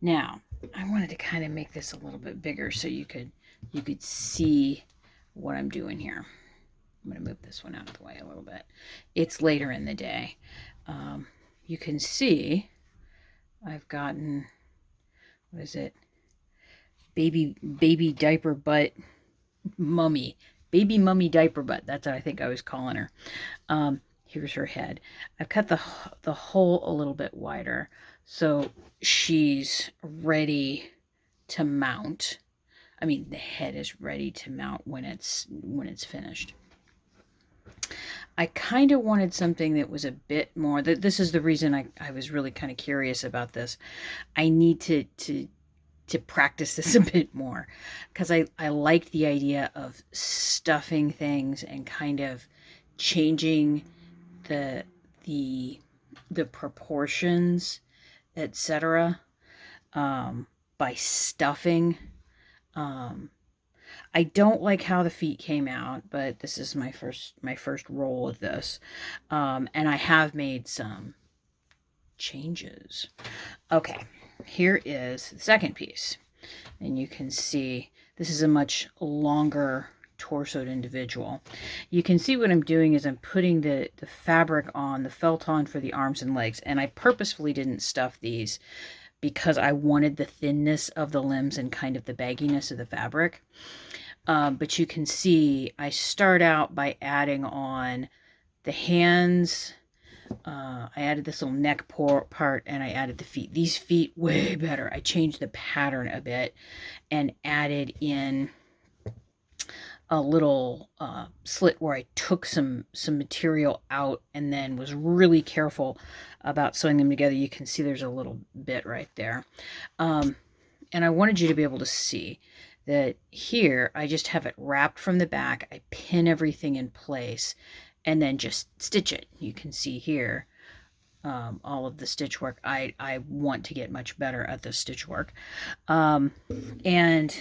Now, I wanted to kind of make this a little bit bigger so you could see what I'm doing here. I'm going to move this one out of the way a little bit. It's later in the day. You can see I've gotten, what is it? Baby diaper butt mummy. Baby mummy diaper butt. That's what I think I was calling her. Here's her head. I've cut the hole a little bit wider so she's ready to mount. I mean, the head is ready to mount when it's finished. I kind of wanted something that was a bit more. This is the reason I was really kind of curious about this. I need to practice this a bit more because I liked the idea of stuffing things and kind of changing the proportions, etc. By stuffing. I don't like how the feet came out, but this is my first roll of this, and I have made some changes. Okay, here is the second piece, and you can see this is a much longer torsoed individual. You can see what I'm doing is I'm putting the fabric on, the felt on for the arms and legs, and I purposefully didn't stuff these because I wanted the thinness of the limbs and kind of the bagginess of the fabric. But you can see I start out by adding on the hands. I added this little neck part, and I added the feet. These feet way better. I changed the pattern a bit and added in a little slit where I took some material out and then was really careful about sewing them together. You can see there's a little bit right there. And I wanted you to be able to see that here I just have it wrapped from the back. I pin everything in place and then just stitch it. You can see here all of the stitch work. I want to get much better at the stitch work. And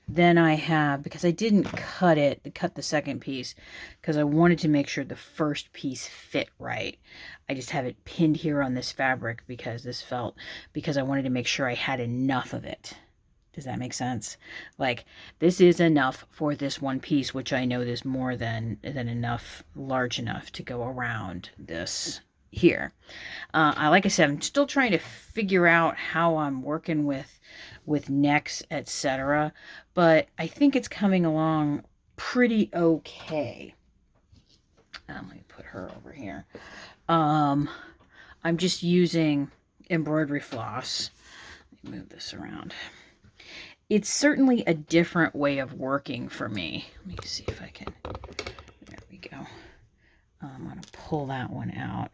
then I have, because I didn't cut the second piece because I wanted to make sure the first piece fit right. I just have it pinned here on this fabric because I wanted to make sure I had enough of it. Does that make sense? Like, this is enough for this one piece, which I know there's more than enough, large enough to go around this here. Like I said, I'm still trying to figure out how I'm working with necks, etc. But I think it's coming along pretty okay. Let me put her over here. I'm just using embroidery floss. Let me move this around. It's certainly a different way of working for me. Let me see if I can. There we go. I'm going to pull that one out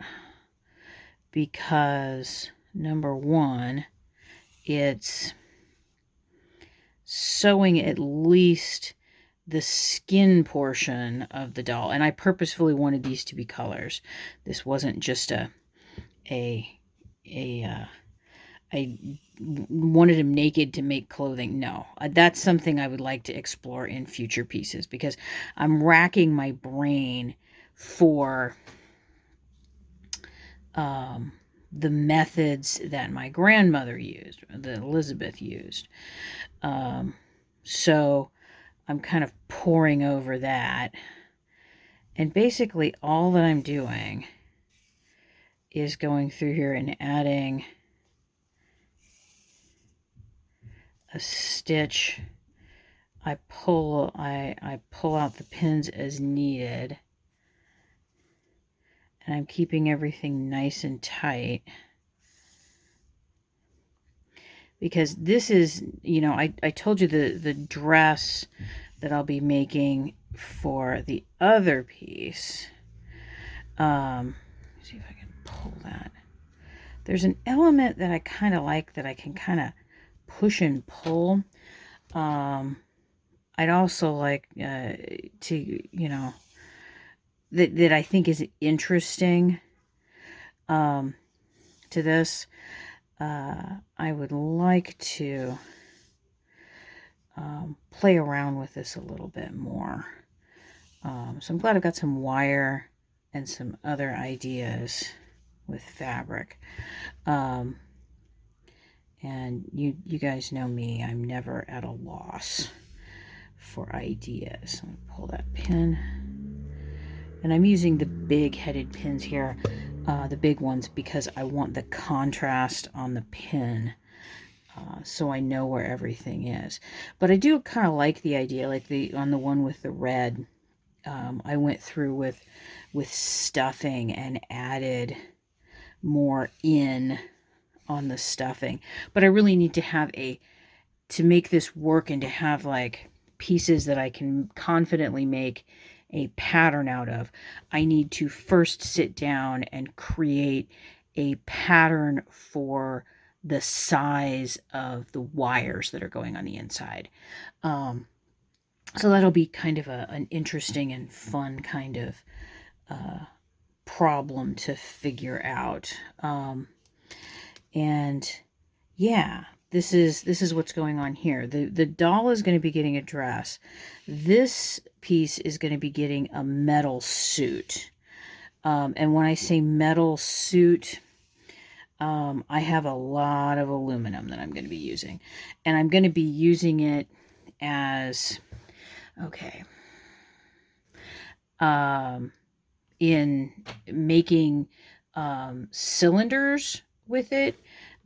because, number one, it's sewing at least the skin portion of the doll. And I purposefully wanted these to be colors. This wasn't just I wanted him naked to make clothing. No, that's something I would like to explore in future pieces because I'm racking my brain for the methods that my grandmother used, that Elizabeth used. So I'm kind of poring over that. And basically all that I'm doing is going through here and adding a stitch. I pull out the pins as needed, and I'm keeping everything nice and tight because this is, I told you the dress that I'll be making for the other piece. Let's see if I can pull that. There's an element that I kind of like that I can kind of push and pull. I'd also like to, that I think is interesting to this. I would like to play around with this a little bit more. So I'm glad I've got some wire and some other ideas with fabric. And you guys know me, I'm never at a loss for ideas. Let me pull that pin. And I'm using the big headed pins here, the big ones, because I want the contrast on the pin, so I know where everything is. But I do kind of like the idea, like on the one with the red, I went through with stuffing and added more in on the stuffing. But I really need to have to make this work and to have like pieces that I can confidently make a pattern out of, I need to first sit down and create a pattern for the size of the wires that are going on the inside. So that'll be kind of an interesting and fun kind of problem to figure out. And yeah, this is what's going on here. The doll is going to be getting a dress. This piece is going to be getting a metal suit. And when I say metal suit, I have a lot of aluminum that I'm going to be using. And I'm going to be using it as, okay, in making cylinders with it,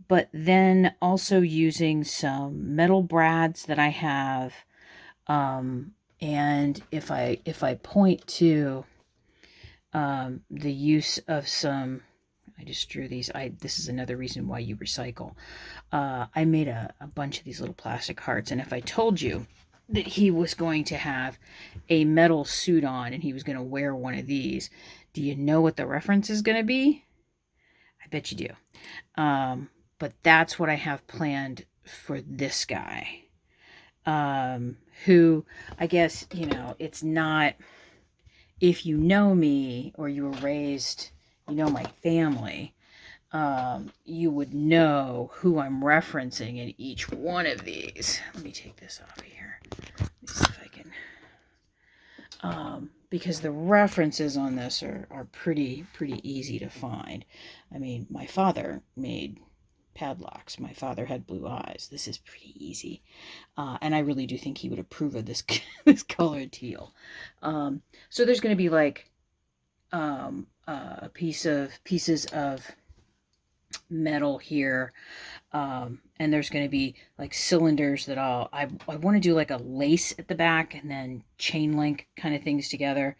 but then also using some metal brads that I have. And if I point to the use of some, I just drew these. This is another reason why you recycle. I made a bunch of these little plastic hearts, and if I told you that he was going to have a metal suit on and he was going to wear one of these, do you know what the reference is going to be? I bet you do. But that's what I have planned for this guy, who, I guess, it's not, if you know me or you were raised, my family, you would know who I'm referencing in each one of these. Let me take this off of here. Let me see if I can, because the references on this are pretty easy to find. I mean, my father made padlocks. My father had blue eyes. This is pretty easy. And I really do think he would approve of this, this color teal. So there's going to be like pieces of metal here. And there's going to be like cylinders that I want to do like a lace at the back and then chain link kind of things together.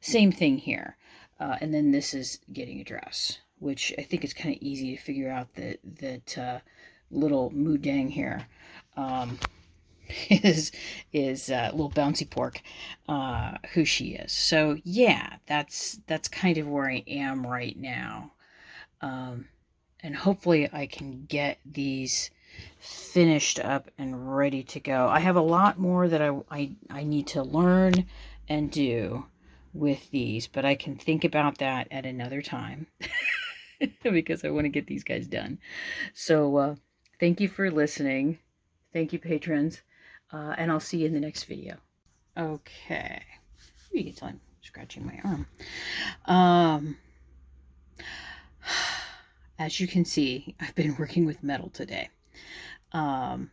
Same thing here. And then this is getting a dress, which I think is kind of easy to figure out that little Moodang here is little bouncy pork, who she is. So yeah, that's kind of where I am right now. And hopefully I can get these finished up and ready to go. I have a lot more that I need to learn and do with these, but I can think about that at another time because I want to get these guys done. So thank you for listening. Thank you, patrons. And I'll see you in the next video. Okay. You can tell I'm scratching my arm. As you can see, I've been working with metal today. And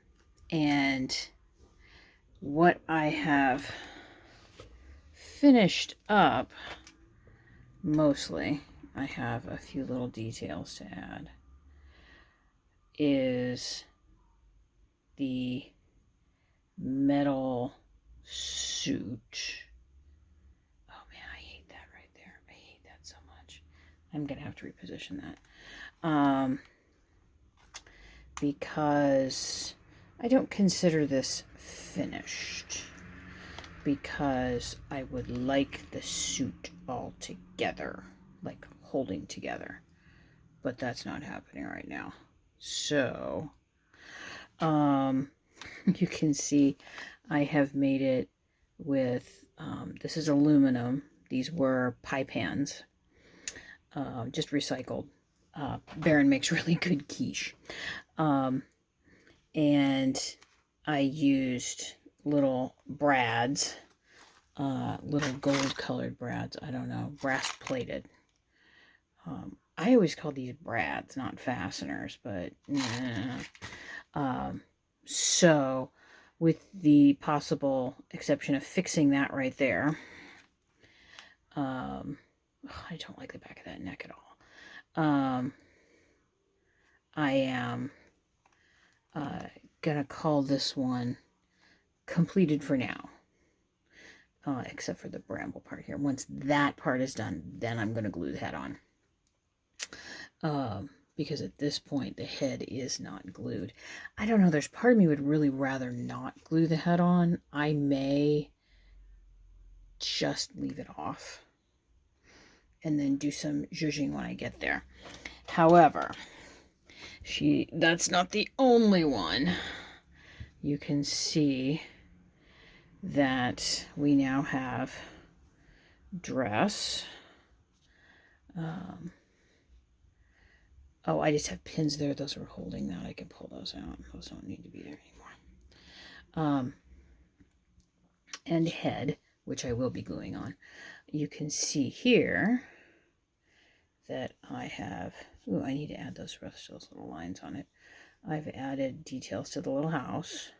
what I have finished up, mostly, I have a few little details to add, is the metal suit. Oh man, I hate that right there. I hate that so much. I'm gonna have to reposition that. Because I don't consider this finished, because I would like the suit all together, like holding together, but that's not happening right now. So you can see I have made it with this is aluminum. These were pie pans, just recycled. Baron makes really good quiche. And I used little brads, little gold colored brads, I don't know, brass plated, I always call these brads, not fasteners, but nah. So with the possible exception of fixing that right there, I don't like the back of that neck at all. I am gonna call this one completed for now. Except for the bramble part here. Once that part is done, then I'm going to glue the head on. Because at this point, the head is not glued. I don't know, there's part of me would really rather not glue the head on. I may just leave it off and then do some zhuzhing when I get there. However, that's not the only one. You can see that we now have dress. Oh, I just have pins there. Those are holding that. I can pull those out. Those don't need to be there anymore. And head, which I will be gluing on. You can see here that I have... Ooh, I need to add those little lines on it. I've added details to the little house.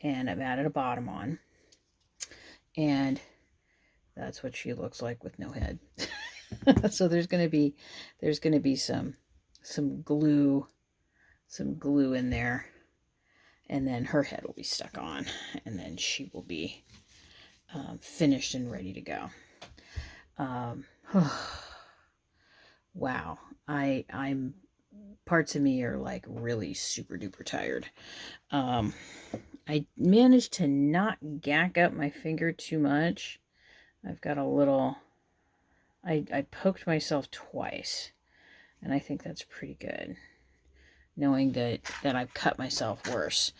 And I've added a bottom on. And that's what she looks like with no head. So there's going to be some glue in there, and then her head will be stuck on, and then she will be finished and ready to go. Wow, I'm parts of me are like really super duper tired. I managed to not gack up my finger too much. I've got a little... I poked myself twice, and I think that's pretty good, knowing that I've cut myself worse.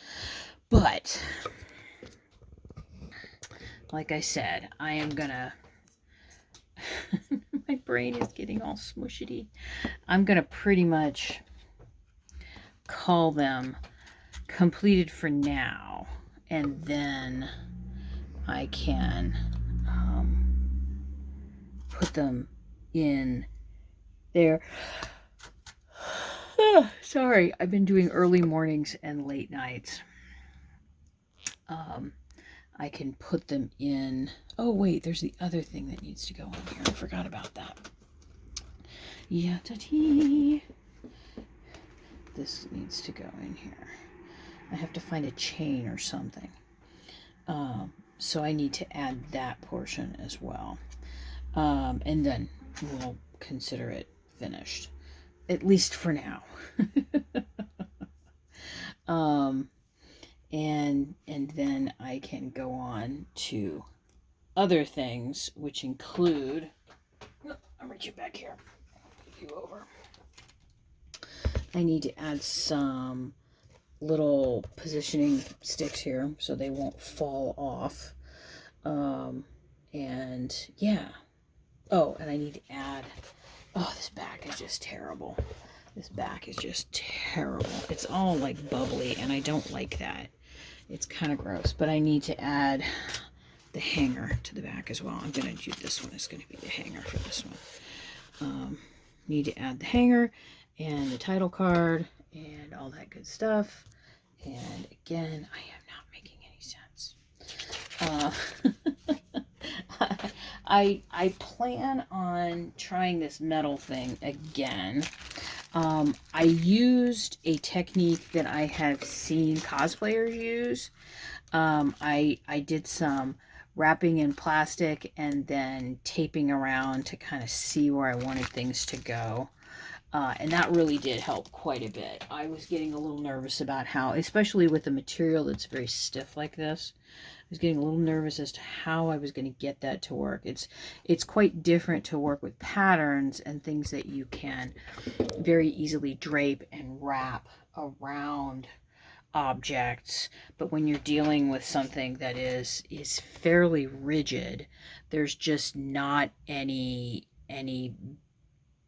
But, like I said, I am gonna... my brain is getting all smushity. I'm gonna pretty much call them completed for now, and then I can put them in there. Sorry, I've been doing early mornings and late nights. I can put them in... Oh, wait, there's the other thing that needs to go on here. I forgot about that. Yatati. This needs to go in here. I have to find a chain or something. So I need to add that portion as well. And then we'll consider it finished, at least for now. And then I can go on to other things, which include... I'll reach it back here. Move you over. I need to add some little positioning sticks here so they won't fall off. And yeah. Oh, and I need to add... Oh, this back is just terrible. This back is just terrible. It's all like bubbly, and I don't like that. It's kind of gross, but I need to add the hanger to the back as well. I'm going to do this one. It's going to be the hanger for this one. Need to add the hanger and the title card and all that good stuff. And again, I am not making any sense. I plan on trying this metal thing again. I used a technique that I have seen cosplayers use. I did some wrapping in plastic and then taping around to kind of see where I wanted things to go. And that really did help quite a bit. I was getting a little nervous about how, especially with a material that's very stiff like this, I was getting a little nervous as to how I was going to get that to work. It's quite different to work with patterns and things that you can very easily drape and wrap around objects, but when you're dealing with something that is fairly rigid, there's just not any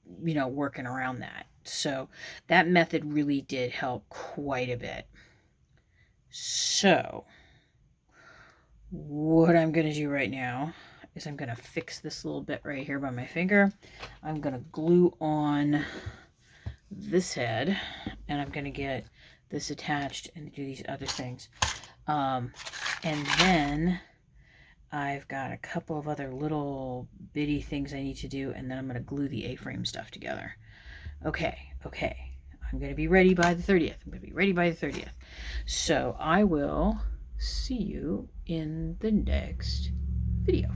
working around that. So that method really did help quite a bit. So what I'm going to do right now is I'm going to fix this little bit right here by my finger. I'm going to glue on this head, and I'm going to get this attached and do these other things. And then I've got a couple of other little bitty things I need to do, and then I'm going to glue the A-frame stuff together. Okay. I'm going to be ready by the 30th. So I will see you in the next video.